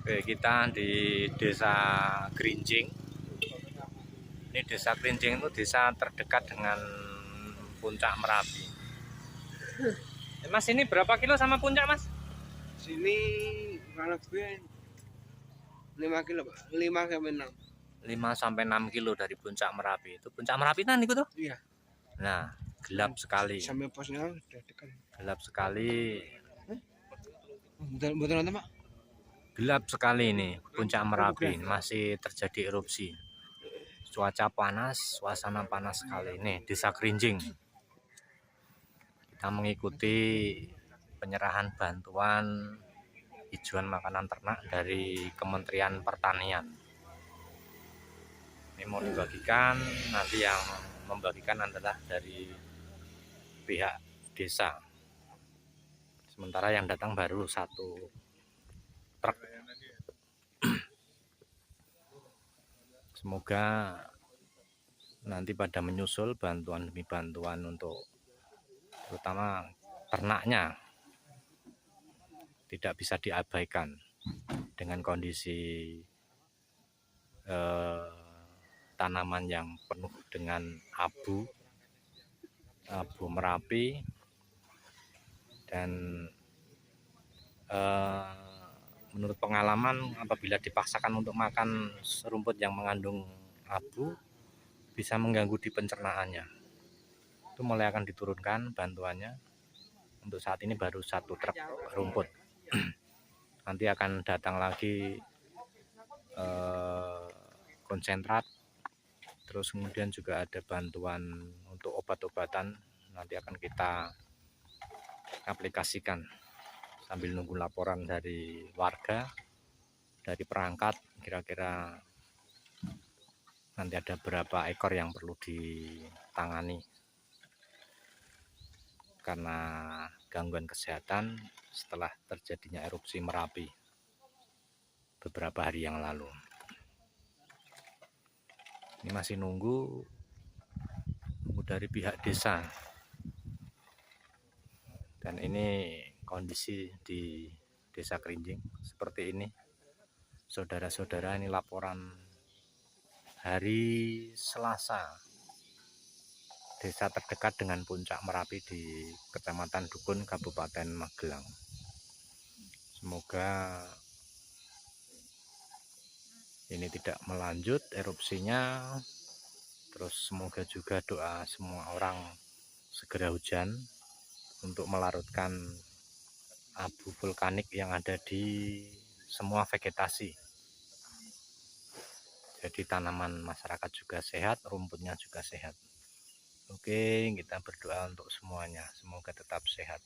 Oke, kita di Desa Grinjing. Ini Desa Grinjing itu desa terdekat dengan Puncak Merapi. Mas, ini berapa kilo sama Puncak, Mas? Sini kalau gue 5 kilo, Pak. 5 sampai 6. 5 sampai 6 kilo dari Puncak Merapi. Itu Puncak Merapi kan itu tuh. Iya. Nah, gelap sekali. Sampai posnya udah dekat. Gelap sekali. Betul nanti, Pak. Gelap sekali ini Puncak Merapi, masih terjadi erupsi. Cuaca panas, suasana panas sekali. Nih, Desa Grinjing. Kita mengikuti penyerahan bantuan hijauan makanan ternak dari Kementerian Pertanian. Ini mau dibagikan, nanti yang membagikan adalah dari pihak desa. Sementara yang datang baru 1 truk. Semoga nanti pada menyusul bantuan demi bantuan untuk terutama ternaknya tidak bisa diabaikan dengan kondisi tanaman yang penuh dengan abu Merapi dan menurut pengalaman apabila dipaksakan untuk makan rumput yang mengandung abu bisa mengganggu di pencernaannya. Itu mulai akan diturunkan bantuannya. Untuk saat ini baru 1 truk rumput. Nanti akan datang lagi konsentrat, terus kemudian juga ada bantuan untuk obat-obatan, nanti akan kita aplikasikan sambil nunggu laporan dari warga, dari perangkat, kira-kira nanti ada berapa ekor yang perlu ditangani karena gangguan kesehatan setelah terjadinya erupsi Merapi beberapa hari yang lalu. Ini masih nunggu dari pihak desa. Dan ini kondisi di Desa Grinjing seperti ini. Saudara-saudara, ini laporan hari Selasa. Desa terdekat dengan Puncak Merapi di Kecamatan Dukun, Kabupaten Magelang. Semoga ini tidak melanjut erupsinya. Terus semoga juga doa semua orang segera hujan untuk melarutkan abu vulkanik yang ada di semua vegetasi. Jadi tanaman masyarakat juga sehat, rumputnya juga sehat. Oke, kita berdoa untuk semuanya, semoga tetap sehat.